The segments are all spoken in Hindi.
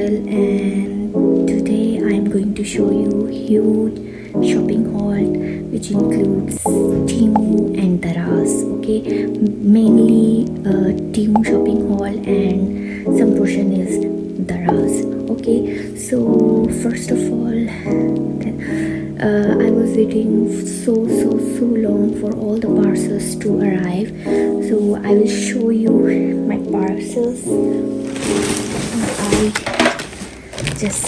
and today I'm going to show you huge shopping haul which includes Temu and Daraz. Okay, mainly Temu shopping haul and some portion is Daraz. Okay, so first of all, I was waiting so long for all the parcels to arrive. So I will show you my parcels. I just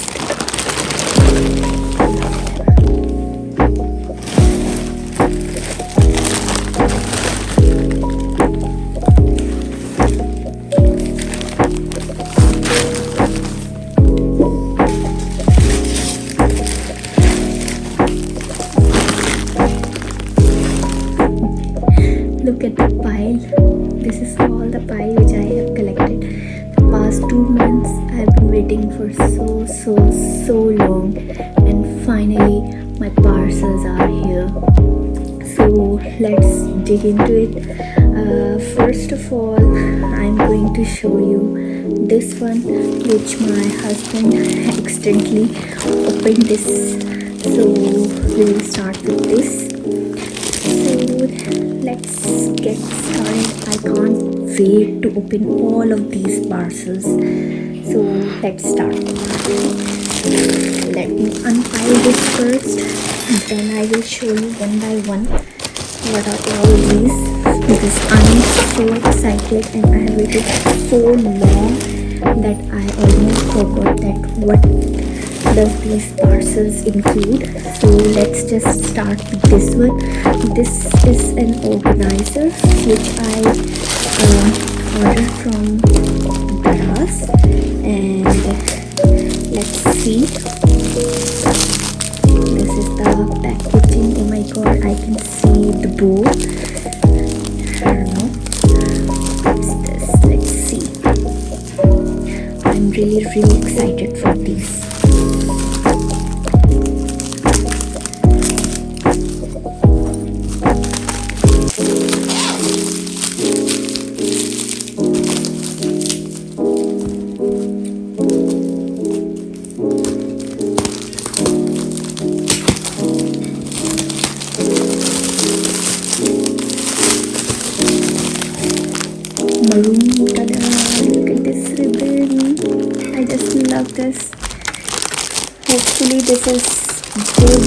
look at the pile. This is all the pile which I have collected. The past 2 months I have been waiting for so long, and finally my parcels are here. So let's dig into it. First of all, I'm going to show you this one which my husband accidentally opened this. So we will start with this. So let's get started. I can't wait to open all of these parcels. So let's start. Let me unpile this first, then I will show you one by one what are all these, because I'm so excited and I have waited so long that I almost forgot that what does these parcels include. So let's just start with this one. This is an organizer which I ordered from Daraz, and let's see. This is the packaging. Oh my god, I can see the bow. I don't know what's this. Let's see. I'm really excited for these. Maroon, tada, look at this ribbon. I just love this. Hopefully this is good.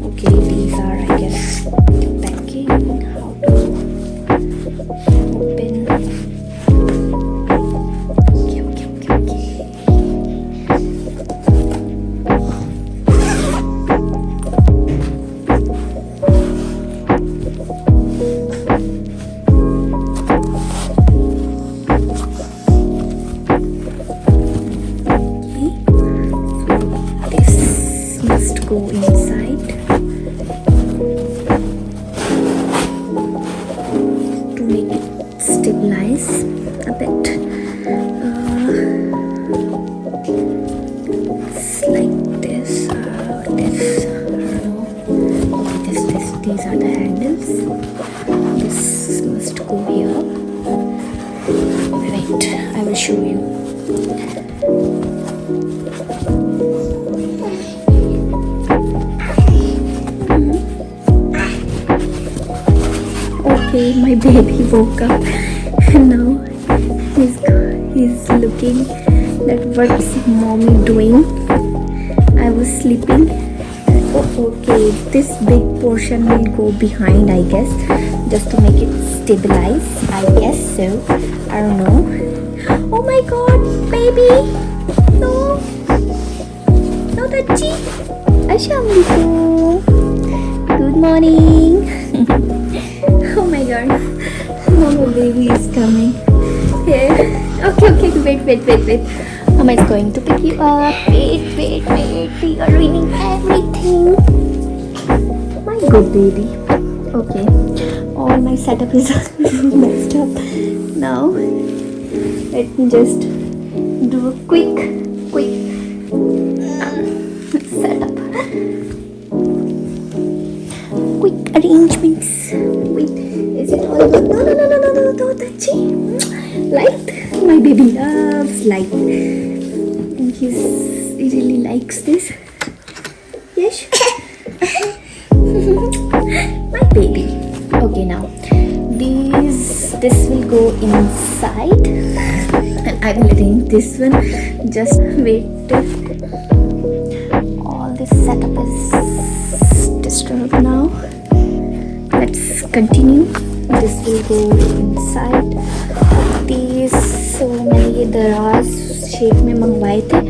Okay, these are, I guess, packing. Go inside to make it stabilize a bit. It's like this. This, I don't know. Okay, these are the handles. This must go here. Wait, I will show you. Okay, my baby woke up and now he's looking at what's mommy doing. I was sleeping. Oh, okay, this big portion will go behind, I guess, just to make it stabilize. I guess so. I don't know. Oh my god, baby! No, Tachi. Assalamualaikum. Good morning. Oh my god, Mama baby is coming. Here. Okay, wait. Mama is going to pick you up. Wait. We are ruining everything. My good baby. Okay, all my setup is messed up. Now Let me just do a quick setup. Quick arrangements. Wait, is it all good? No, Tachi. Light. My baby loves light. And he really likes this. Yes. My baby. Okay, now this will go inside, and I will arrange this one. Just wait. All this setup is disturbed now. Let's continue. This will go inside. So मैंने ये दराज शेप में मंगवाए थे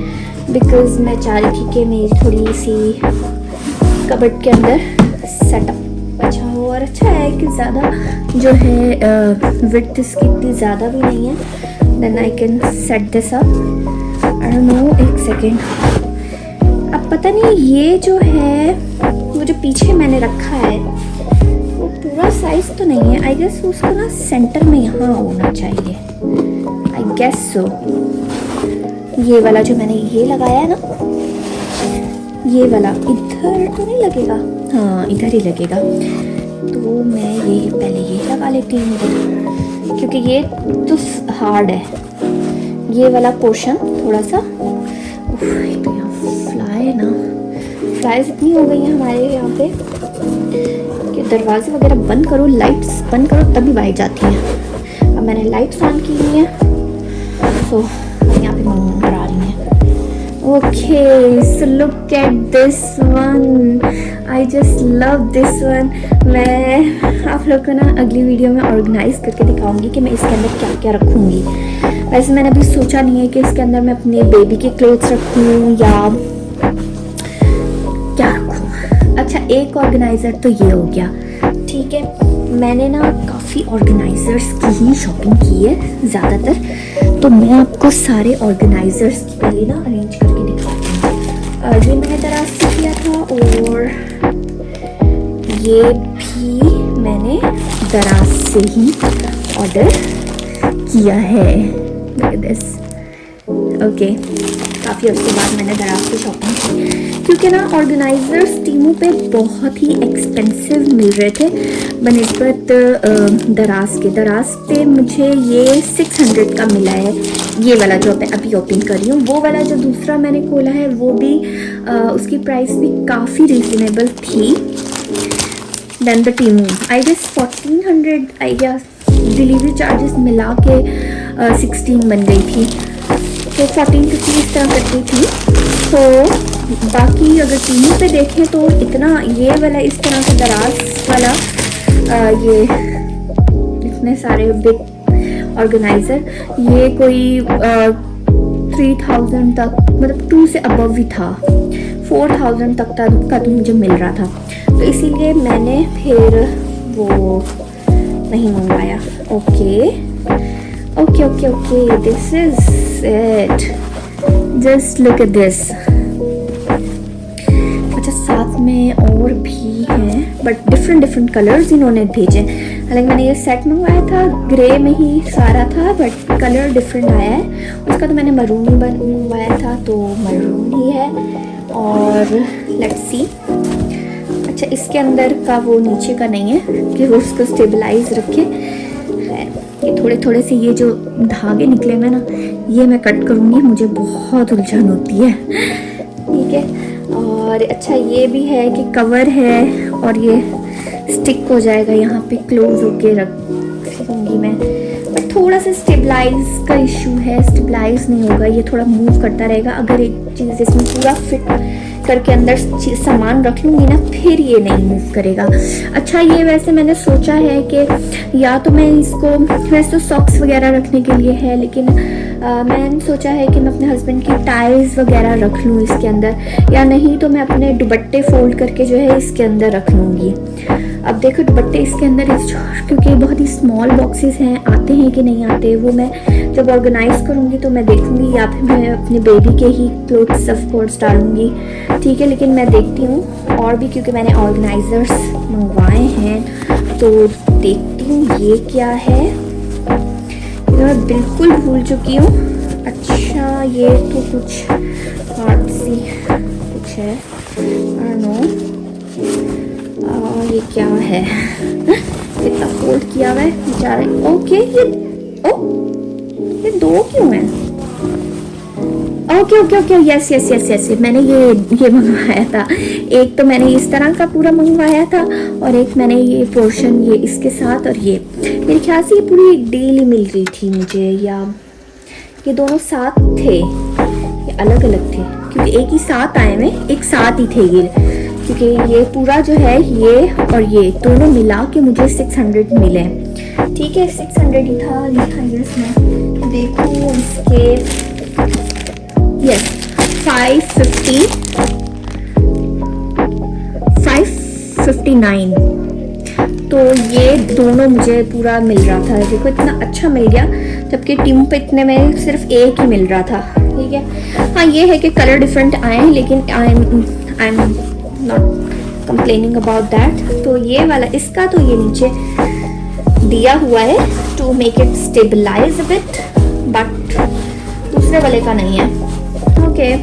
बिकॉज मैं चाह रही थी कि मेरी थोड़ी सी कबर्ड के अंदर सेटअप अच्छा हो, और अच्छा है कि ज़्यादा जो है विड्थ इसकी इतनी ज़्यादा भी नहीं है. Then I can set this up. I don't know, एक सेकेंड. अब पता नहीं ये जो है वो जो पीछे मैंने रखा है वो पूरा साइज तो नहीं है. आई गेस उसको ना सेंटर में यहाँ होना चाहिए. I guess so. ये वाला जो मैंने ये लगाया है ना, ये वाला इधर तो नहीं लगेगा. हाँ, इधर ही लगेगा. तो मैं ये पहले ये लगा लेती हूँ इधर, क्योंकि ये तो हार्ड है ये वाला पोर्शन थोड़ा सा. तो यहाँ फ्लाई है ना, फ्लाइज इतनी हो गई हैं हमारे यहाँ पे कि दरवाजे वगैरह बंद करो, लाइट्स बंद करो तभी बाहर जाती हैं. अब मैंने लाइट्स ऑन की हुई हैं तो यहाँ पे मंगरा रही हैं. Okay, so look at this one. I just love this one. मैं आप लोग को ना अगली वीडियो में ऑर्गेनाइज करके दिखाऊंगी कि मैं इसके अंदर क्या क्या रखूँगी. वैसे मैंने अभी सोचा नहीं है कि इसके अंदर मैं अपने बेबी के क्लोथ्स रखूँ या क्या रखूँ. अच्छा, एक ऑर्गेनाइज़र तो ये हो गया. ठीक है, मैंने ना काफ़ी ऑर्गेनाइज़र्स की ही शॉपिंग की है ज़्यादातर, तो मैं आपको सारे ऑर्गेनाइज़र्स की पहले ना अरेंज करके दिखाती हूँ. ये मैंने दराज से किया था और ये भी मैंने दराज से ही ऑर्डर किया है. दिस ओके, काफ़ी उसके बाद मैंने दराज से शॉपिंग की क्योंकि ना ऑर्गेनाइज़र्स टीमू पे बहुत ही एक्सपेंसिव मिल रहे थे बनिस्बत दराज पे मुझे ये 600 का मिला है. ये वाला जो मैं अभी ओपन कर रही हूँ, वो वाला जो दूसरा मैंने खोला है वो भी उसकी प्राइस भी काफ़ी रीजनेबल थी. Then the Temu I guess 1400 I guess delivery charges मिला के 16 बन गई थी, तो 1450 इस तरह करती थी. तो बाकी अगर टीमू पे देखें तो इतना ये वाला इस तरह से दराज वाला ये इतने सारे बिग ऑर्गेनाइज़र ये कोई 3000 तक, मतलब 2 से अबव ही था. 4000 तक का तो मुझे मिल रहा था, तो इसीलिए मैंने फिर वो नहीं मंगवाया. Okay, this is it. Just look at this. अच्छा, साथ में और भी हैं बट डिफरेंट कलर्स इन्होंने भेजे. हालांकि मैंने ये सेट मंगवाया था ग्रे में ही सारा था बट कलर डिफरेंट आया है. उसका तो मैंने मरून ही मंगवाया था तो मरून ही है. और लेट्स सी. अच्छा, इसके अंदर का वो नीचे का नहीं है कि वो उसको स्टेबलाइज रखे. ये थोड़े से ये जो धागे निकले हुए ना ये मैं कट करूँगी, मुझे बहुत उलझन होती है. ठीक है. और अच्छा, ये भी है कि कवर है और ये स्टिक हो जाएगा यहाँ पे, क्लोज होके रखूँगी मैं. बट थोड़ा सा स्टेबलाइज का इशू है, स्टेबलाइज नहीं होगा, ये थोड़ा मूव करता रहेगा. अगर एक चीज़ इसमें पूरा फिट करके अंदर सामान रख लूँगी ना फिर ये नहीं मूव करेगा. अच्छा, ये वैसे मैंने सोचा है कि या तो मैं इसको, वैसे तो सॉक्स वगैरह रखने के लिए है, लेकिन मैंने सोचा है कि मैं अपने हस्बैंड की टाइज वगैरह रख लूँ इसके अंदर, या नहीं तो मैं अपने दुपट्टे फोल्ड करके जो है इसके अंदर रख लूँगी. अब देखो दुपट्टे इसके अंदर क्योंकि बहुत ही स्मॉल बॉक्सेस हैं, आते हैं कि नहीं आते वो मैं जब ऑर्गेनाइज करूँगी तो मैं देखूँगी, या फिर मैं अपने बेबी के ही क्लोथ्स ऑफ कोर्स डालूँगी. ठीक है, लेकिन मैं देखती हूँ और भी क्योंकि मैंने ऑर्गेनाइज़र्स मंगवाए हैं तो देखती हूँ ये क्या है. ये मैं बिल्कुल भूल चुकी हूँ। अच्छा ये तो कुछ हार्ड सी कुछ है, आई नो ये क्या है। कितना फोल्ड किया हुआ है बेचारे। ओके ये दो क्यों है? Okay okay okay yes yes yes yes, मैंने ये मंगवाया था। एक तो मैंने इस तरह का पूरा मंगवाया था और एक मैंने ये पोर्शन ये इसके साथ, और ये मेरे ख्याल से ये पूरी डेली मिल रही थी मुझे, या ये दोनों साथ थे, ये अलग अलग थे क्योंकि एक ही साथ आए में, एक साथ ही थे ये। क्योंकि ये पूरा जो है ये और ये दोनों मिला के मुझे 600 मिले। ठीक है 600 ही था लिखा है इसमें, देखो इसके यस 559। तो ये दोनों मुझे पूरा मिल रहा था, देखो इतना अच्छा मिल गया, जबकि टीम पे इतने में सिर्फ एक ही मिल रहा था। ठीक है हाँ ये है कि कलर डिफरेंट आए हैं, लेकिन I am not complaining about that. तो ये वाला इसका तो ये नीचे दिया हुआ है to make it stabilize a bit, but दूसरे वाले का नहीं है। ओके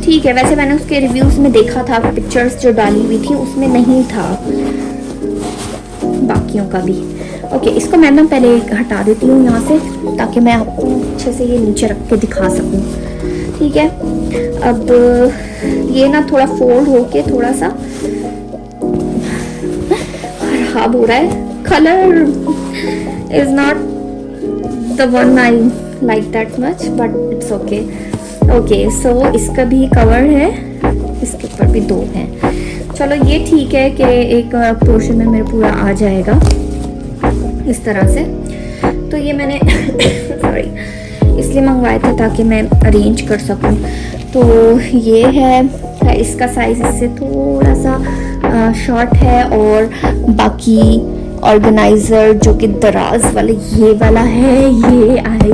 ठीक है, वैसे मैंने उसके रिव्यूज में देखा था, पिक्चर्स जो डाली हुई थी उसमें नहीं था बाकियों का भी। ओके इसको मैं ना पहले हटा देती हूँ यहाँ से, ताकि मैं आपको अच्छे से ये नीचे रख के दिखा सकूँ। ठीक है अब ये ना थोड़ा फोल्ड होके थोड़ा सा खराब हो रहा है, colour is not the one I like that much, but it's okay. Okay so इसका भी कवर है, इसके ऊपर भी दो हैं। चलो ये ठीक है कि एक पोर्शन में मेरे पूरा आ जाएगा इस तरह से। तो ये मैंने सॉरी इसलिए मंगवाए थे ताकि मैं अरेंज कर सकूं। तो ये है, इसका साइज इससे थोड़ा सा शॉर्ट है, और बाकी ऑर्गेनाइजर जो कि दराज वाले ये वाला है, ये आई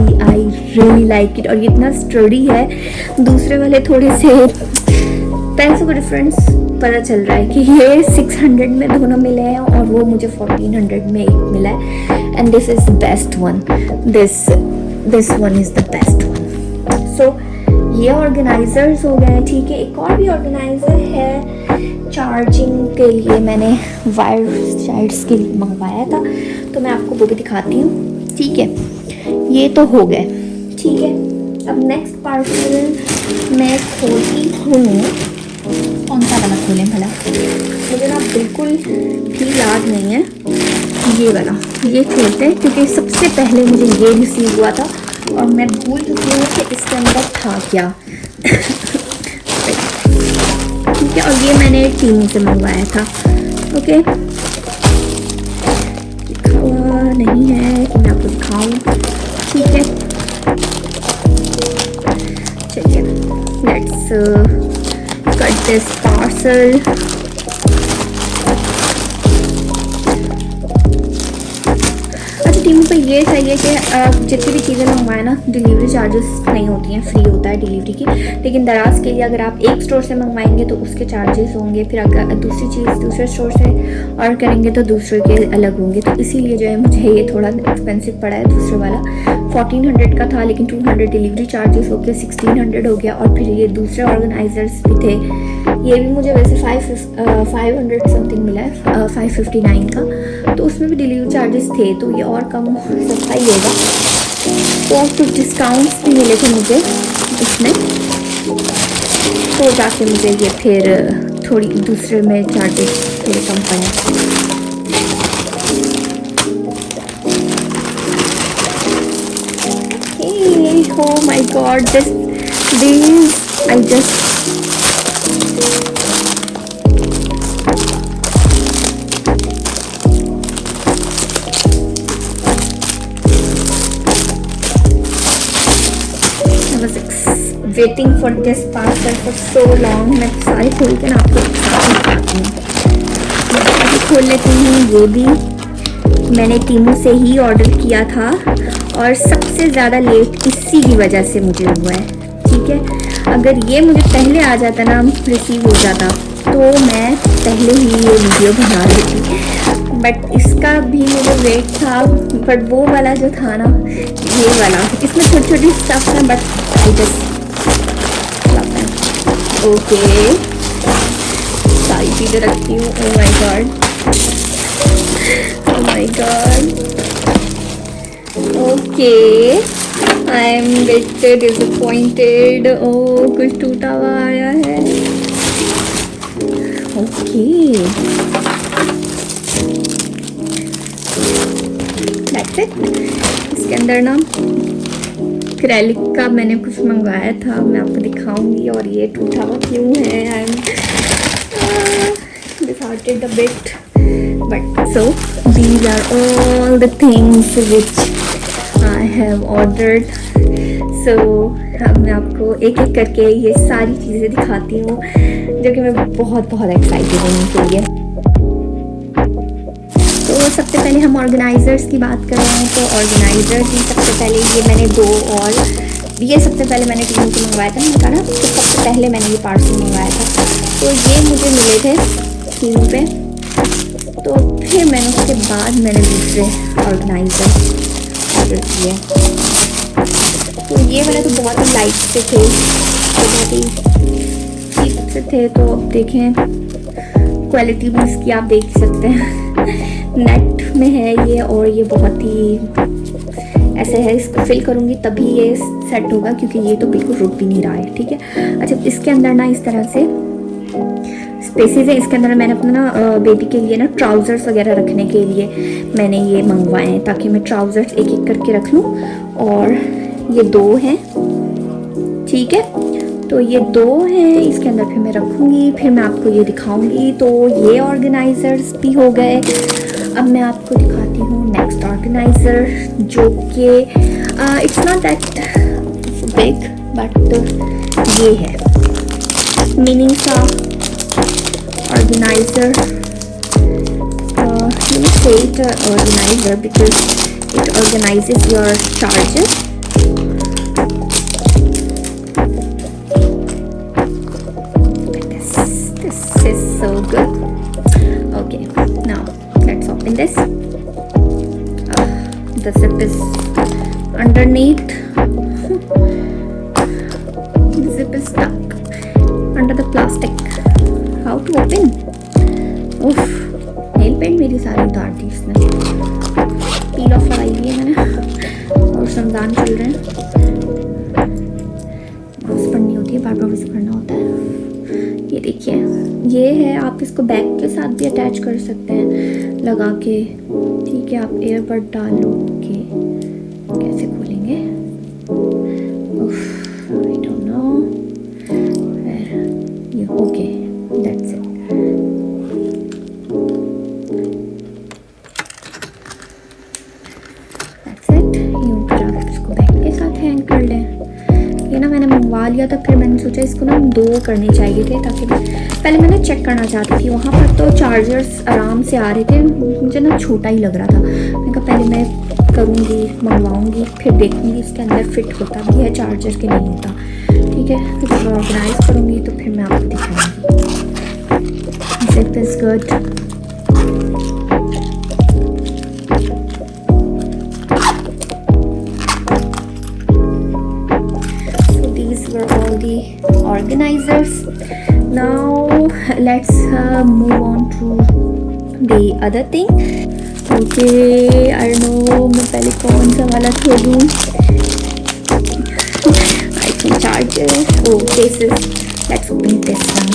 रियली लाइक इट। और ये इतना स्टडी है, दूसरे वाले थोड़े से पैसों का डिफरेंस पता चल रहा है कि ये 600 में दोनों मिले हैं और वो मुझे 1400 में एक मिला है। And this is the best one, this one is the best one. So ये ऑर्गेनाइजर्स हो गए। ठीक है एक और भी ऑर्गेनाइजर है चार्जिंग के लिए, मैंने वायर साइड्स के लिए मंगवाया था, तो मैं आपको वो भी दिखाती हूँ। ठीक है ये तो हो गए। ठीक है अब नेक्स्ट पार्सल मैं खोलती हूँ। कौन सा वाला खोलें भला, मुझे ना बिल्कुल भी याद नहीं है। ये वाला ये खोलते हैं, क्योंकि सबसे पहले मुझे ये रिसीव हुआ था और मैं भूल चुकी हूँ कि इसके अंदर था क्या। ठीक है और ये मैंने टीम से मंगवाया था। ओके लिखा हुआ नहीं है कि मैं आपको दिखाऊँ। ठीक है चलिए लेट्स cut this parcel। अच्छा टीम पे ये चाहिए कि जितनी भी चीज़ें मंगवाएं ना डिलीवरी चार्जेस नहीं होती हैं, फ्री होता है डिलीवरी की। लेकिन दराज के लिए अगर आप एक स्टोर से मंगवाएंगे तो उसके चार्जेस होंगे, फिर अगर दूसरी चीज़ दूसरे स्टोर से ऑर्डर करेंगे तो दूसरे के अलग होंगे। तो इसीलिए जो है मुझे ये थोड़ा एक्सपेंसिव पड़ा है। दूसरे वाला 1400 का था, लेकिन 200 डिलीवरी चार्जेस होके 1600 हो गया। और फिर ये दूसरे ऑर्गेनाइजर्स भी थे, ये भी मुझे वैसे 500 समथिंग मिला है, 559 का। तो उसमें भी डिलीवरी चार्जेस थे, तो ये और कम सस्ता ही होगा। तो कुछ डिस्काउंट्स भी मिले थे मुझे इसमें, तो जाके मुझे ये फिर थोड़ी दूसरे में चार्जेस थोड़े कम पड़े। Oh my god, these I just waiting for this parcel for so long। मैं सारी खोल के ना आपको दिखाती हूँ। खोल लेती हूँ। ये भी मैंने टीमू से ही ऑर्डर किया था और सबसे ज़्यादा लेट इसी की वजह से मुझे हुआ है। ठीक है अगर ये मुझे पहले आ जाता ना, रिसीव हो जाता, तो मैं पहले ही ये वीडियो बना लेती। बट इसका भी मुझे वेट था, बट वो वाला जो था ना, ये वाला, इसमें छोटी छोटी स्टफ है, बट आई जस्ट ओके सारी चीज़ें रखती हूँ। Oh my god, oh my god, okay I am bit disappointed. Oh कुछ टूटा हुआ आया है। Okay that's it. इसके अंदर ना एक्रेलिक का मैंने कुछ मंगवाया था, मैं आपको दिखाऊंगी। और ये टूटा हुआ क्यों है? I am disheartened a bit, but so these are all the things which I have ordered. So अब मैं आपको एक एक करके ये सारी चीज़ें दिखाती हूँ, जो कि मैं बहुत बहुत एक्साइटेड हूँ इनके लिए। तो सबसे पहले हम ऑर्गेनाइज़र्स की बात कर रहे हैं, तो ऑर्गेनाइज़र की सबसे पहले ये मैंने दो, और ये सबसे पहले मैंने टीमू को मंगवाया था, मैंने कहा ना, तो सबसे पहले मैंने ये पार्सल मंगवाया था। तो ये मुझे मिले थे टीमू पे, तो फिर मैंने उसके बाद मैंने दूसरे ऑर्गेनाइज़र ऑर्डर किए। तो ये वाले तो बहुत ही लाइट से थे, तो बहुत ही चीप से थे। तो अब देखें, क्वालिटी भी इसकी आप देख सकते हैं, नेट में है ये, और ये बहुत ही ऐसे है, इसको फिल करूँगी तभी ये सेट होगा, क्योंकि ये तो बिल्कुल रुक भी नहीं रहा है। ठीक है, अच्छा इसके अंदर ना इस तरह से स्पेसेस है। इसके अंदर मैंने अपना ना बेबी के लिए ना ट्राउज़र्स वगैरह रखने के लिए मैंने ये मंगवाए हैं, ताकि मैं ट्राउज़र्स एक एक करके रख लूँ। और ये दो हैं, ठीक है, तो ये दो हैं, इसके अंदर फिर मैं रखूँगी, फिर मैं आपको ये दिखाऊँगी। तो ये ऑर्गेनाइज़र्स भी हो गए। अब मैं आपको दिखाती हूँ नेक्स्ट ऑर्गेनाइज़र, जो कि it's not that big, but ये है मिनी सा organiser. let me say it organizer because it organizes your charges. This is so good. Okay, now let's open this. The zip is underneath. The zip is stuck under the plastic. How to open? Oof, nail paint मेरी सारी उतार दी इसने, पील ऑफ लगाई हुई है मैंने, और रमज़ान चल रहे हैं, मास्क पढ़नी होती है, बार बार विजिट करना होता है। ये देखिए, ये है, आप इसको बैग के साथ भी अटैच कर सकते हैं लगा के। ठीक है, आप एयरबड डालो के कैसे खोलेंगे? आई डोंट नो। ये ओके, दैट्स इट। मंगवा लिया था, फिर मैंने सोचा इसको ना दो करने चाहिए थे, ताकि पहले मैंने चेक करना चाहती थी, वहाँ पर तो चार्जर्स आराम से आ रहे थे, मुझे ना छोटा ही लग रहा था। मैंने कहा पहले मैं करूँगी, मंगवाऊँगी, फिर देखूँगी इसके अंदर फिट होता भी है चार्जर के नहीं होता। ठीक है, फिर जब ऑर्गेनाइज करूँगी तो फिर मैं आपको दिखाऊँगी। Zip is good. Were all the organizers. Now let's move on to the other thing. Okay, I don't know मैं पहले कौन सा वाला खोलूँ? iPhone charger. Oh, cases. Let's open this one.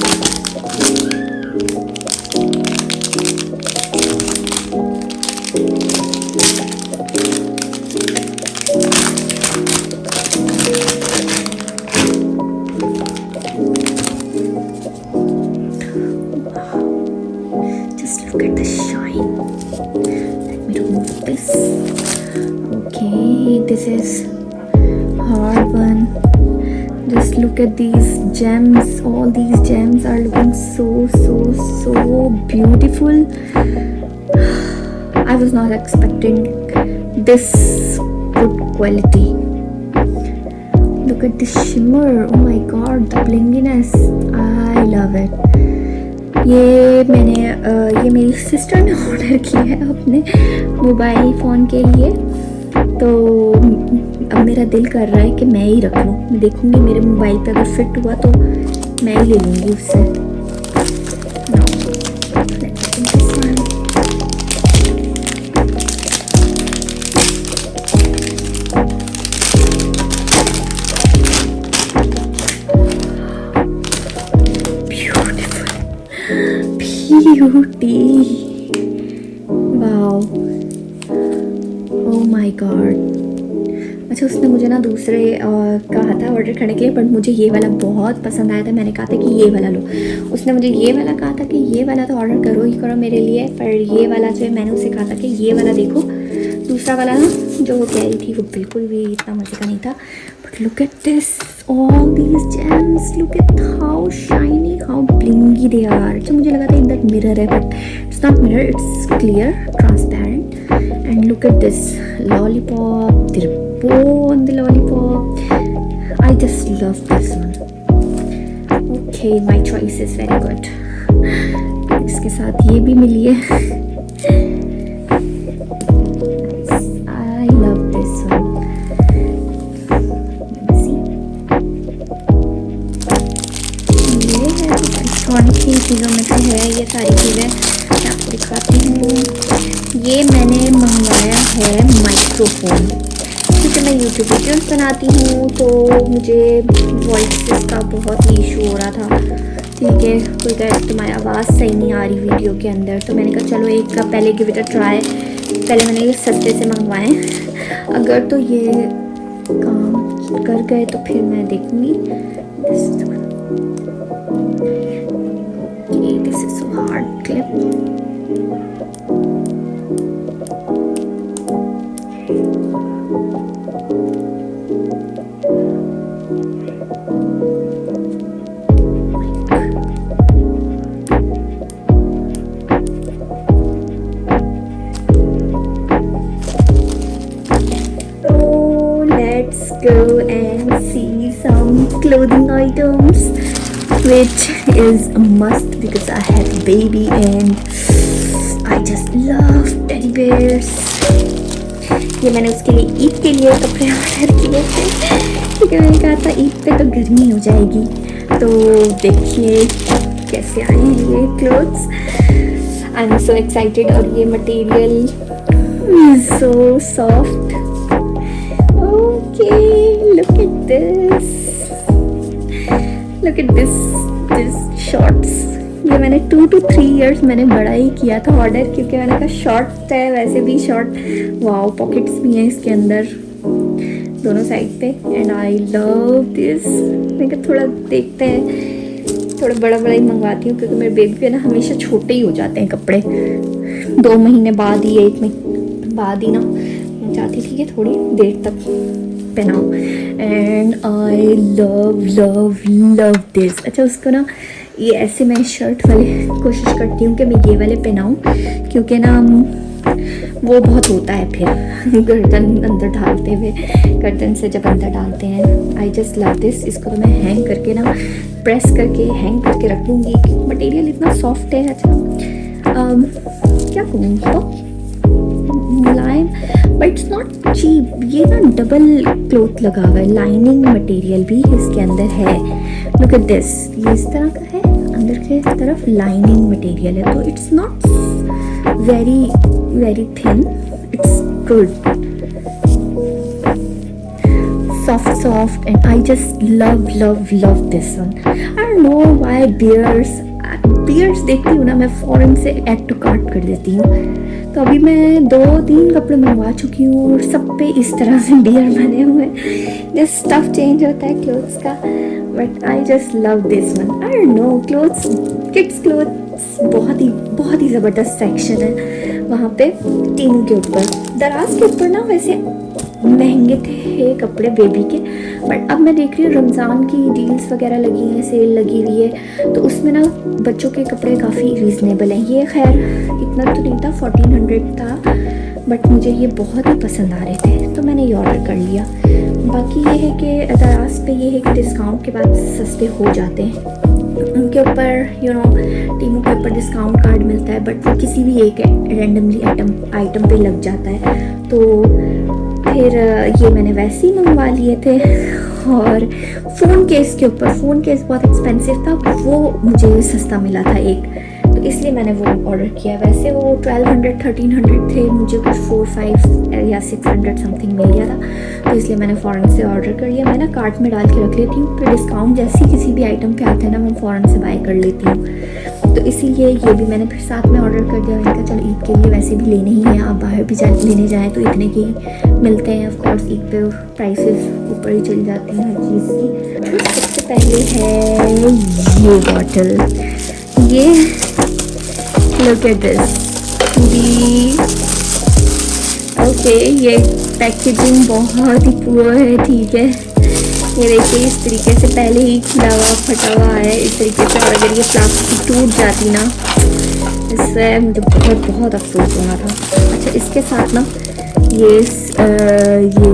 Look at the shine. Let me remove this. Okay, this is hard one. Just look at these gems. All these gems are looking so beautiful. I was not expecting this good quality. Look at the shimmer. Oh my god, the blinginess. I love it. ये मैंने ये मेरी सिस्टर ने ऑर्डर किया है अपने मोबाइल फ़ोन के लिए। तो अब मेरा दिल कर रहा है कि मैं ही रख लूँ। मैं देखूँगी मेरे मोबाइल पे अगर फिट हुआ तो मैं ही ले लूँगी उससे। Beauty, wow, oh my God. अच्छा, उसने मुझे ना दूसरे कहा था ऑर्डर करने के लिए, बट मुझे ये वाला बहुत पसंद आया था। मैंने कहा था कि ये वाला लो। उसने मुझे ये वाला कहा था कि ये वाला तो ऑर्डर करो ही करो मेरे लिए, पर ये वाला जो है मैंने उसे कहा था कि ये वाला देखो। दूसरा वाला ना जो वो कह रही थी वो बिल्कुल भी इतना मज़े का नहीं था। But look at this, all these gems, look at how shiny, how blingy they are. अच्छा, मुझे लगा था इन दैट मिरर है, but it's not mirror, it's clear transparent. And look at this lollipop, the bow on the lollipop. I just love this one. Okay, my choice is very good. इसके साथ ये भी मिली है। I love this one. Let me see. ये है इलेक्ट्रॉनिक की चीज़ों में से है ये सारी चीज़ें। मैं आपको दिखाती हूँ। ये मैंने मंगवाया है माइक्रोफोन, क्योंकि मैं यूट्यूब वीडियोस बनाती हूँ तो मुझे वॉइस का बहुत ही इशू हो रहा था। ठीक है, कोई कहे तुम्हारी आवाज़ सही नहीं आ रही वीडियो के अंदर, तो मैंने कहा चलो एक का पहले गिव इट अ ट्राई। पहले मैंने ये सस्ते से मंगवाए, अगर तो ये काम कर गए तो फिर मैं देखूँगी। This is so hard clip. Go and see some clothing items, which is a must because I have a baby and I just love teddy bears. ये मैंने उसके लिए ईद के लिए कपड़े ऑर्डर किए थे, क्योंकि मैंने कहा था ईद पे तो गर्मी हो जाएगी। तो देखिए कैसे आए हैं ये clothes. I am so excited. और ये material is so soft. Okay, look at this. Look at this shorts. ये मैंने 2 to 3 years मैंने बड़ा ही किया था ऑर्डर, क्योंकि मैंने कहा शॉर्ट है, वैसे भी शॉर्ट। वाओ, पॉकेट्स भी हैं इसके अंदर दोनों साइड पे। And I love this. मैं कहा थोड़ा देखते हैं, थोड़ा बड़ा बड़ा ही मंगवाती हूँ, क्योंकि मेरे बेबी पे ना हमेशा छोटे ही हो जाते हैं कपड़े। 2 महीने बाद ही, 1 महीने बाद ही ना चाहती थी कि थोड़ी देर तक पहनाऊँ। And I love love love this. अच्छा, उसको ना ये ऐसे मैं शर्ट वाले कोशिश करती हूँ कि मैं ये वाले पहनाऊँ, क्योंकि ना वो बहुत होता है फिर गर्दन अंदर डालते हुए, गर्दन से जब अंदर डालते हैं। आई जस्ट लव दिस। इसको तो मैं हैंग करके ना, प्रेस करके हैंग करके रख लूँगी। मटेरियल इतना सॉफ्ट है। अच्छा, क्या कहूँ तो मुलायम, बट इट्स नॉट चीप। ये ना डबल क्लोथ लगा हुआ है, लाइनिंग मटेरियल भी इसके अंदर है। लुक एट दिस, ये इस तरह का है, अंदर के तरफ लाइनिंग मटेरियल है, तो it's not very very thin, it's good, soft and I just love this one. I don't know why bears देखती हूँ ना मैं फ़ौरन से ऐड टू कार्ट कर देती हूँ। तो अभी मैं 2-3 कपड़े मंगवा चुकी हूँ और सब पे इस तरह से बियर बने हुए हैं। जस्ट स्टफ चेंज होता है क्लोथ्स का, but I just love this one. I don't no, clothes, kids clothes बहुत ही ज़बरदस्त सेक्शन है वहाँ पे टीनू के ऊपर। दराज के ऊपर ना वैसे महंगे थे कपड़े बेबी के, बट अब मैं देख रही हूँ रमज़ान की डील्स वगैरह लगी हैं, सेल लगी हुई है, तो उसमें ना बच्चों के कपड़े काफ़ी रीज़नेबल हैं। ये खैर इतना तो नहीं था, 1400 था, बट मुझे ये बहुत ही पसंद आ रहे थे, तो मैंने ये ऑर्डर कर लिया। बाकी ये है कि दराज पे ये है कि डिस्काउंट के बाद सस्ते हो जाते हैं, के ऊपर टीमू के ऊपर डिस्काउंट कार्ड मिलता है, बट वो किसी भी एक रैंडमली आइटम पे लग जाता है। तो फिर ये मैंने वैसे ही मंगवा लिए थे। और फ़ोन केस के ऊपर, फ़ोन केस बहुत एक्सपेंसिव था, वो मुझे सस्ता मिला था एक, तो इसलिए मैंने वो ऑर्डर किया। वैसे वो 1200-1300 थे, मुझे कुछ 4-5 या 600 समथिंग मिल गया था, तो इसलिए मैंने फ़ौरन से ऑर्डर कर लिया। मैं ना कार्ट में डाल के रख लेती हूँ, फिर डिस्काउंट जैसे ही किसी भी आइटम पे आता है ना, मैं फ़ौरन से बाय कर लेती हूँ। तो इसीलिए ये भी मैंने फिर साथ में ऑर्डर कर दिया। मैंने कहा चलो ईद के लिए वैसे भी लेने ही हैं, आप बाहर भी लेने जाएँ तो इतने के ही मिलते हैं। ऑफ कोर्स ईद पे प्राइसेस ऊपर ही चली जाती हैं हर चीज़ की। सबसे पहले है ये बॉटल, ये लुक एट दिस ओके, ये पैकेजिंग बहुत ही पुअर है, ठीक है। ये देखिए इस तरीके से पहले ही खुला हुआ फटा हुआ है इस तरीके से, और अगर ये प्लास्टिक टूट जाती ना, इससे मुझे बहुत अफसोस होना था। अच्छा, इसके साथ ना ये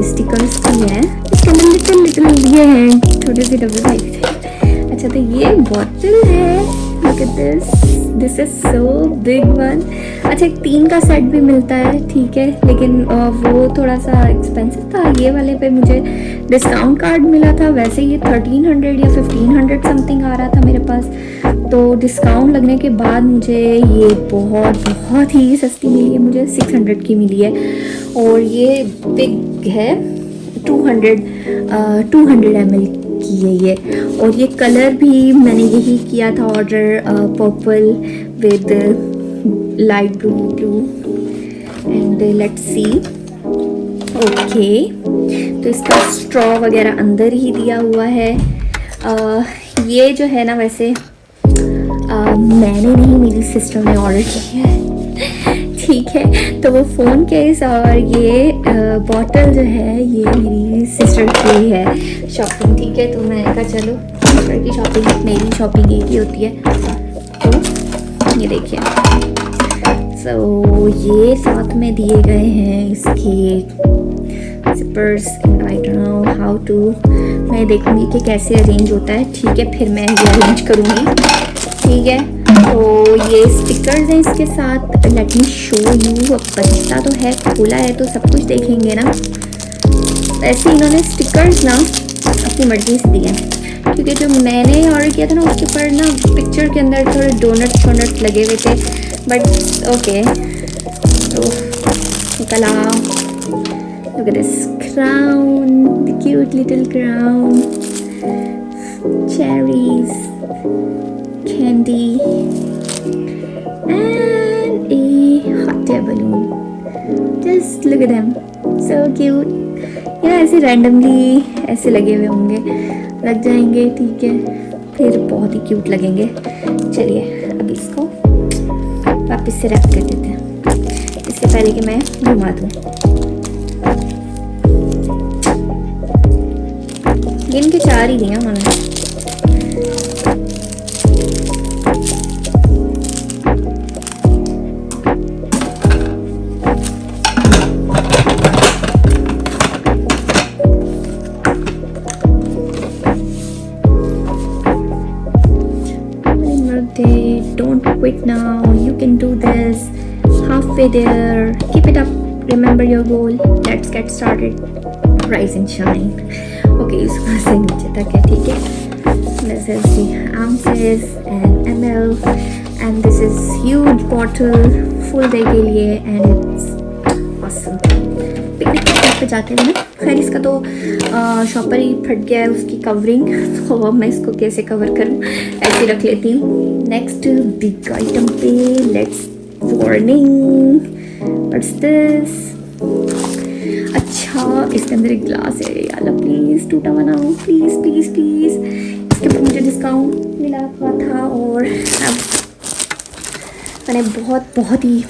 स्टिकर्स भी हैं, इसके अंदर लिटिल ये हैं छोटे से डब्बे टाइप थे। अच्छा, तो ये बॉटल है, look at this is so big one. अच्छा, एक 3 का सेट भी मिलता है, ठीक है, लेकिन वो थोड़ा सा एक्सपेंसिव था। ये वाले पे मुझे डिस्काउंट कार्ड मिला था, वैसे ये 1300 या 1500 समथिंग आ रहा था मेरे पास, तो डिस्काउंट लगने के बाद मुझे ये बहुत ही सस्ती मिली है, मुझे 600 की मिली है। और ये बिग है, 200 ml की है ये। और ये कलर भी मैंने यही किया था order, purple with light blue and let's see. Okay, तो इसका स्ट्रॉ वगैरह अंदर ही दिया हुआ है। ये जो है ना, वैसे मैंने नहीं, मेरी सिस्टर ने ऑर्डर किया है, ठीक है। तो वो फ़ोन केस और ये बॉटल जो है, ये मेरी सिस्टर की है शॉपिंग, ठीक है। तो मैंने कहा चलो सिस्टर की शॉपिंग मेरी शॉपिंग एक ही होती है। तो ये देखिए, सो ये साथ में दिए गए हैं इसके zippers, I don't know how to, मैं देखूंगी कि कैसे अरेंज होता है, ठीक है, फिर मैं ये अरेंज करूँगी, ठीक है। तो ये स्टिकर्स हैं इसके साथ, लेट मी शो यू। अब बचता तो है, खोला है तो सब कुछ देखेंगे ना। ऐसे इन्होंने स्टिकर्स ना अपनी मर्जी से दिए हैं, क्योंकि जो मैंने ऑर्डर किया था ना उसके ऊपर ना पिक्चर के अंदर थोड़े डोनट लगे हुए थे, बट ओके। तो निकला, look at this crown, the cute little crown, cherries, candy and a hot air balloon. Just look at them, so cute. ये ऐसे रैंडमली ऐसे लगे हुए होंगे, लग जाएंगे, ठीक है, फिर बहुत ही क्यूट लगेंगे। चलिए अब इसको वापस से रैप कर देते हैं, इससे पहले कि मैं घुमा दूँ। गिन के 4 ही दिया मैंने। Don't quit now, you can do this, halfway there, keep it up, remember your goal, let's get started, rise and shine. Okay, इसको से नीचे तक है, ठीक है। This is the ounces and ml and this is huge bottle full day के लिए and it's awesome. पिकनिक के शॉप पे जाते हैं ना, खैर इसका तो शॉपर ही फट गया है उसकी कवरिंग, तो अब मैं इसको कैसे कवर करूँ, ऐसे रख लेती हूँ। नेक्स्ट बिग आइटम पे लेट्स वार्निंग, व्हाट्स दिस। अच्छा, इसके अंदर एक ग्लास है यार, प्लीज़ टूटा बना हो, प्लीज़ प्लीज़ प्लीज़। इसके ऊपर मुझे डिस्काउंट मिला हुआ था और अब मैंने बहुत ही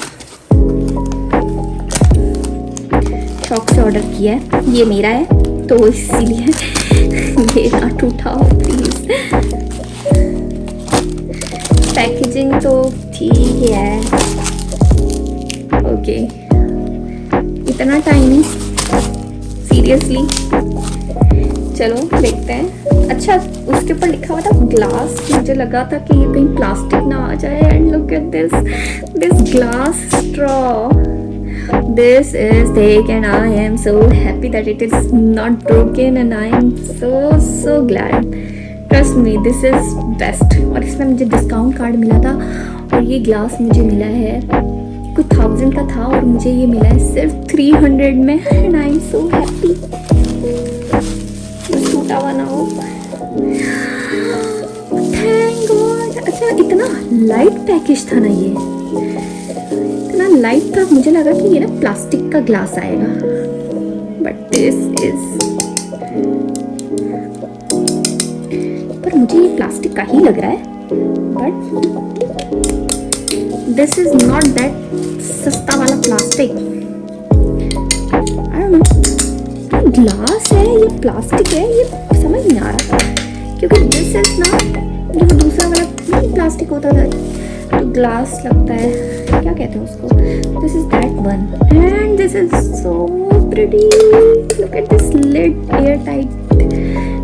शौक से ऑर्डर किया है। ये मेरा है तो इसीलिए ये ना टूटा हो प्लीज़। पैकेजिंग तो ठीक है, ओके, इतना टाइम सीरियसली, चलो देखते हैं। अच्छा उसके ऊपर लिखा हुआ था ग्लास, मुझे लगा था कि ये कहीं प्लास्टिक ना आ जाए। And look at this glass straw, this is thick and I am so happy that it is not broken and I am so glad. Trust me, this is best. और इसमें मुझे डिस्काउंट कार्ड मिला था और ये ग्लास मुझे मिला है कुछ 1000 का था और मुझे ये मिला है सिर्फ 300 में and I am so happy. टूटा हुआ ना हो, थैंक गॉड। अच्छा इतना लाइट पैकेज था ना, ये इतना लाइट था, मुझे लगा कि ये ना प्लास्टिक का ग्लास आएगा, बट दिस इज, पर मुझे ये प्लास्टिक का ही लग रहा है, but this is not that सस्ता वाला plastic. I don't no, glass है ये प्लास्टिक है, ये समझ नहीं आ रहा, क्योंकि दिस इज ना, जो दूसरा वाला प्लास्टिक होता था तो ग्लास लगता है, क्या कहते हैं उसको, this is that one and this is so pretty. Look at this lid, airtight,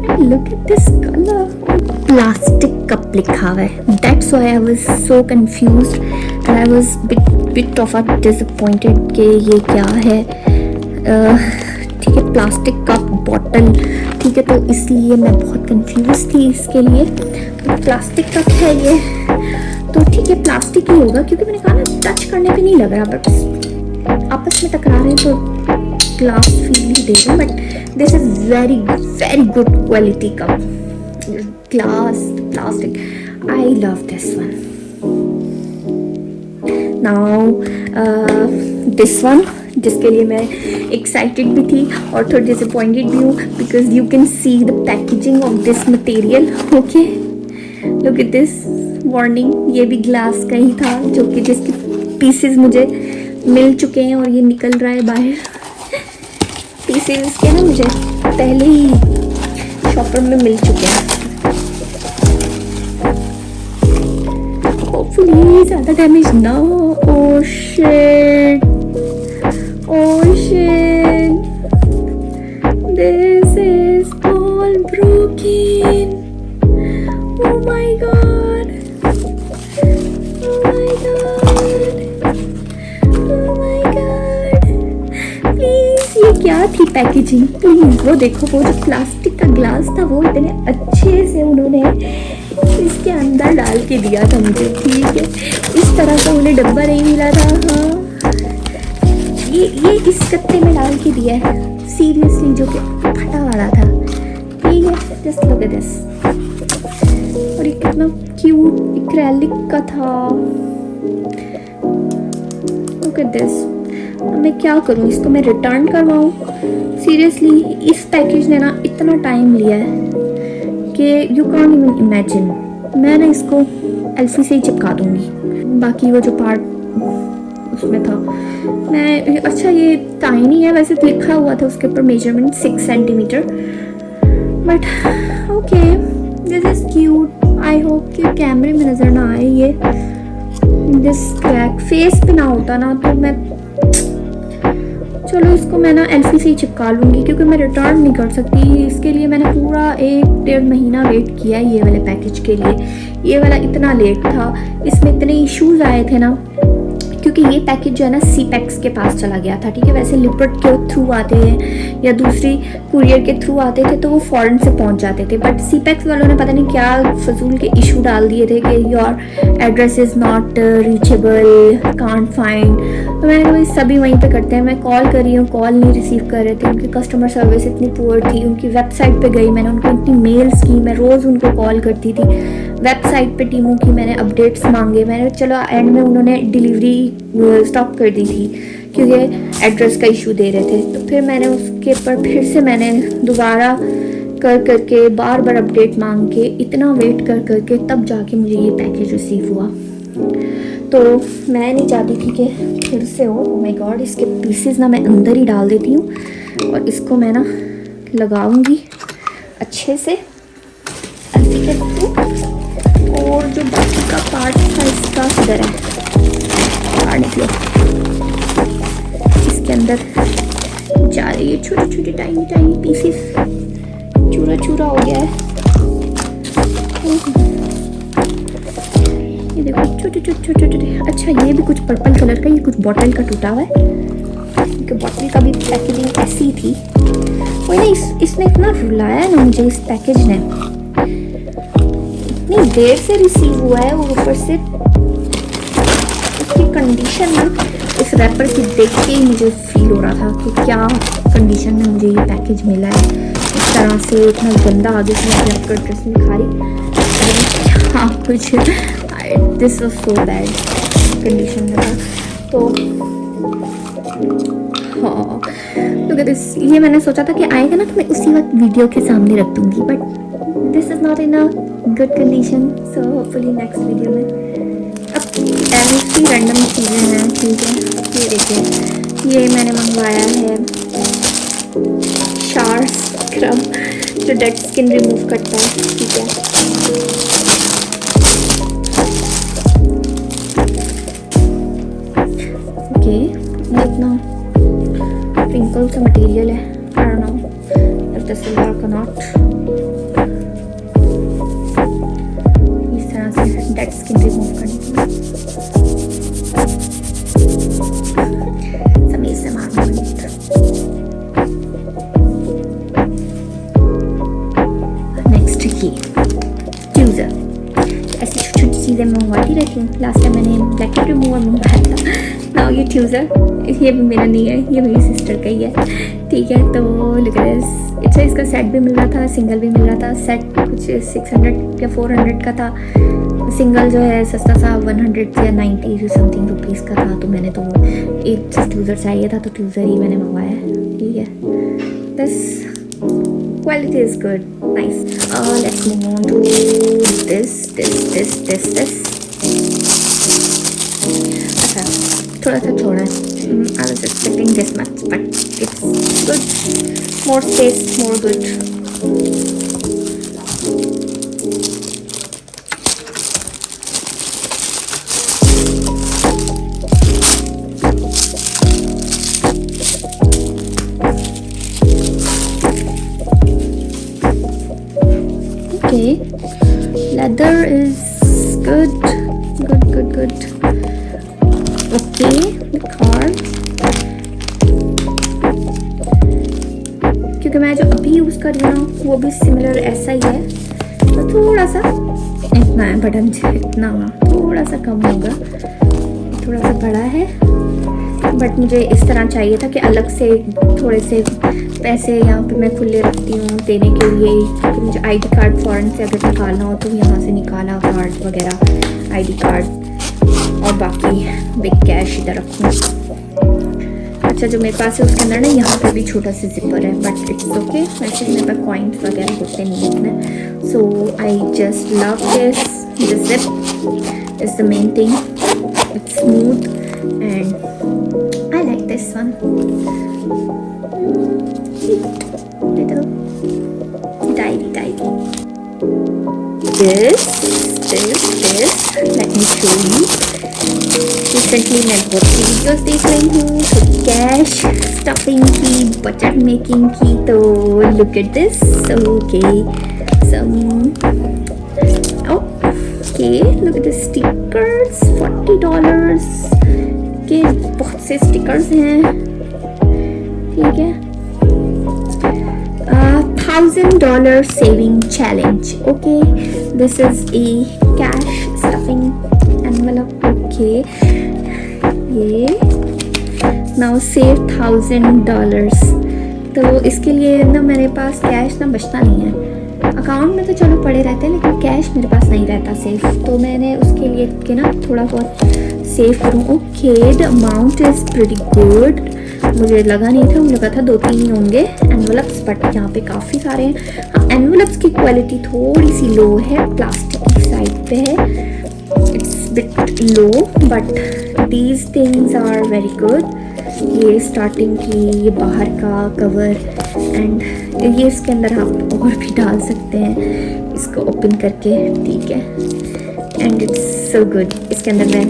and look at this colour. Plastic cup लिखा हुआ है, that's why I was so confused and I was bit of a disappointed कि ये क्या है। ठीक है, प्लास्टिक कप बॉटल, ठीक है, तो इसलिए मैं बहुत कंफ्यूज थी इसके लिए। तो प्लास्टिक कप है ये, तो ठीक है प्लास्टिक ही होगा, क्योंकि मैंने कहा ना टच करने पे नहीं लग रहा, बट आपस में टकरा रहे हैं तो ग्लास फील ही दे रहे हैं। But this is very good quality cup, glass plastic, I love this one. Now this one, जिसके लिए मैं एक्साइटेड भी थी और थोड़ी डिसअपॉइंटेड भी हूँ, because you can see the packaging of this material. Okay, look at this warning, ये भी ग्लास का ही था, जो कि जिसके पीसेस मुझे मिल चुके हैं और ये निकल रहा है बाहर। पीसेस इसके ना मुझे पहले ही शॉपर में मिल चुके हैं। होपफुली ज़्यादा डैमेज ना हो। Oh shit, oh shit, this is all broken. Oh my god, oh my god, oh my god, please, ये क्या थी पैकेजिंग, प्लीज वो देखो, वो जो प्लास्टिक का ग्लास था वो इतने अच्छे से उन्होंने इसके अंदर डाल के दिया था मुझे। ठीक है, इस तरह का उन्हें डब्बा नहीं मिला था। हाँ, ये इस कत्ते में डाल के दिया है सीरियसली, जो कि फटा वाला था। ठीक है, जस्ट लुक एट दिस, और ये कितना क्यूट एक्रेलिक का था। Look at this. अब मैं क्या करूँ, इसको मैं रिटर्न करवाऊँ? सीरियसली इस पैकेज ने ना इतना टाइम लिया है कि यू कांट इवन इमेजिन। मैं ना इसको एल्फी से ही चिपका दूँगी, बाकी वो जो पार्ट उसमें था मैं, अच्छा ये टाइनी है, वैसे तो लिखा हुआ था उसके ऊपर measurement 6 centimetre, but okay, this is cute. I hope कि कैमरे में नज़र ना आए ये, दिस क्रैक फेस पे ना होता ना तो मैं, चलो इसको मैं ना एल्फी से ही चिपका लूँगी, क्योंकि मैं रिटर्न नहीं कर सकती। इसके लिए मैंने पूरा 1-1.5 महीना वेट किया है ये वाले पैकेज के लिए। ये वाला इतना लेट था, इसमें इतने इश्यूज आए थे ना, क्योंकि ये पैकेज जो है ना सीपैक्स के पास चला गया था। ठीक है, वैसे लिपर्ट के थ्रू आते हैं या दूसरी कुरियर के थ्रू आते थे तो वो फॉरेन से पहुंच जाते थे, बट सीपैक्स वालों ने पता नहीं क्या फजूल के इशू डाल दिए थे कि your address is not reachable, can't find. तो मैंने कहा भाई सभी वहीं पे करते हैं, मैं कॉल कर रही हूँ, कॉल नहीं रिसीव कर रहे थे, उनकी कस्टमर सर्विस इतनी पुअर थी। उनकी वेबसाइट पे गई, मैंने उनको इतनी मेल्स की, मैं रोज़ उनको कॉल करती थी, वेबसाइट पे टीमों की मैंने अपडेट्स मांगे। मैंने चलो एंड में उन्होंने डिलीवरी स्टॉप कर दी थी क्योंकि एड्रेस का इशू दे रहे थे। तो फिर मैंने उसके ऊपर फिर से मैंने दोबारा कर करके बार बार अपडेट मांग के इतना वेट कर करके तब जाके मुझे ये पैकेज रिसीव हुआ। तो मैं नहीं चाहती थी कि फिर से हो। ओह माय गॉड, इसके पीसेस ना मैं अंदर ही डाल देती हूँ और इसको मैं ना लगाऊंगी अच्छे से ऐसे करके। और जो बाकी का पार्ट था इसका इधर है, बाहर निकलो, इसके अंदर जा रही है छोटे छोटे टाइनी टाइनी पीसेस। चूरा चूरा हो गया है, अच्छा ये भी कुछ पर्पल कलर का, ये कुछ बॉटल का टूटा हुआ है, क्योंकि बॉटल का भी पैकेजिंग ऐसी ही थी। कोई ना, इसने इतना रुलाया ना मुझे, इस पैकेज ने इतनी देर से रिसीव हुआ है, और ऊपर से उसकी कंडीशन ना इस रैपर की देख के ही मुझे फील हो रहा था कि क्या कंडीशन में मुझे ये पैकेज मिला है। इस तरह से इतना गंदा, आगे से मैं रैपर ड्रेस में खा रही, हाँ कुछ this was so bad condition में था। तो हाँ क्योंकि दिस, ये मैंने सोचा था कि आएगा ना तो मैं उसी वक्त वीडियो के सामने रख दूँगी, but this is not in a good condition, so hopefully next video में। अब ऐसी रैंडम चीज़ें हैं, ठीक है। ये देखिए, ये मैंने मंगवाया है शार स्क्रब जो डेड स्किन रिमूव करता है, ठीक है। ओके, ये इतना wrinkle सा मटेरियल है, I don't know if this will work or not। इस तरह से डेड स्किन रिमूव करने के लिए समय से मारना पड़ेगा। नेक्स्ट ये ट्यूजर, ऐसी छोटी छोटी चीज़ें मंगवाती रहती हूँ। लास्ट टाइम मैंने ब्लैक रिमूवर मंगवाया था, नाउ ये ट्यूजर, ये भी मेरा नहीं है, ये मेरी सिस्टर का ही है, ठीक है। तो लुक एट दिस, अच्छा इसका सेट भी मिल रहा था, सिंगल भी मिल रहा था। सेट कुछ 600 या 400 का था, सिंगल जो है सस्ता सा 100 या 90 समथिंग रुपीज़ का था। तो मैंने तो एक ट्यूजर चाहिए था, तो ट्यूजर ही मैंने मंगवाया है, ठीक है। This quality is good, nice. Let's move on to this. अच्छा थोड़ा सा छोड़ा है, I was expecting this much, but it's good. More space, more good. Okay, leather is good. Okay, the card. क्योंकि मैं जो अभी यूज़ कर रही हूँ वो भी सिमिलर ऐसा ही है, तो थोड़ा सा इतना है बटन, इतना थोड़ा सा कम होगा, थोड़ा सा बड़ा है। बट मुझे इस तरह चाहिए था कि अलग से थोड़े से पैसे यहाँ पे मैं खुले रखती हूँ देने के लिए, क्योंकि मुझे आईडी कार्ड फ़ॉरेन से अगर निकालना हो तो यहाँ से निकाला कार्ड वगैरह, आईडी कार्ड, और बाकी बिग कैश इधर रखूँ। अच्छा जो मेरे पास है उसके अंदर ना यहाँ पे भी छोटा सा जिपर है, बट इट्स ओके, वैसे मेरे पास कॉइन्स वगैरह होते नहीं इतने। So I just love this, the zip is the main thing, it's smooth and I like this one. Little diary this let me show you। Recently मैं बहुत सी वीडियोस देख रही हूँ कैश स्टफिंग की, बजट मेकिंग की, तो look at this. Okay look at this stickers, $40 के बहुत से स्टिकर्स हैं, ठीक है। $1,000 saving challenge, okay, this is a cash stuffing envelope, okay, ये now save $1,000। तो इसके लिए ना मेरे पास कैश ना बचता नहीं है, अकाउंट में तो चलो पड़े रहते हैं लेकिन कैश मेरे पास नहीं रहता सेफ, तो मैंने उसके लिए कि ना थोड़ा बहुत सेव करूँ। Okay the amount is pretty good, मुझे लगा नहीं था, मुझे लगा था 2-3 ही होंगे एनवलप्स, बट यहाँ पे काफ़ी सारे हैं। हाँ एनवलप्स की क्वालिटी थोड़ी सी लो है, प्लास्टिक की साइड पे है, it's bit low, but these things are very good. ये स्टार्टिंग की, ये बाहर का कवर, एंड ये इसके अंदर आप और भी डाल सकते हैं इसको ओपन करके, ठीक है, एंड इट्स सो गुड। इसके अंदर मैं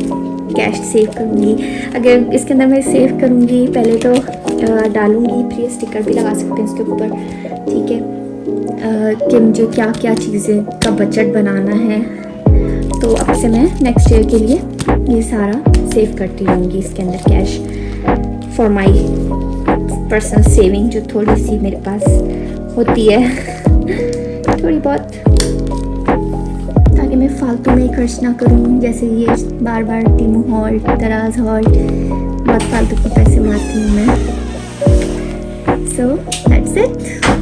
कैश सेव करूँगी, अगर इसके अंदर मैं सेव करूँगी पहले तो डालूँगी, फिर ये स्टिकर भी लगा सकते हैं इसके ऊपर, ठीक है, कि मुझे क्या क्या चीज़ें का बजट बनाना है, तो अब से मैं नेक्स्ट ईयर के लिए ये सारा सेव करती रहूँगी इसके अंदर cash for my personal saving, जो थोड़ी सी मेरे पास होती है थोड़ी बहुत, ताकि मैं फालतू में खर्च ना करूँ। जैसे ये बार बार टीमू हॉल्ट, दराज हॉल्ट, बहुत फालतू के पैसे मारती हूँ मैं। So that's it.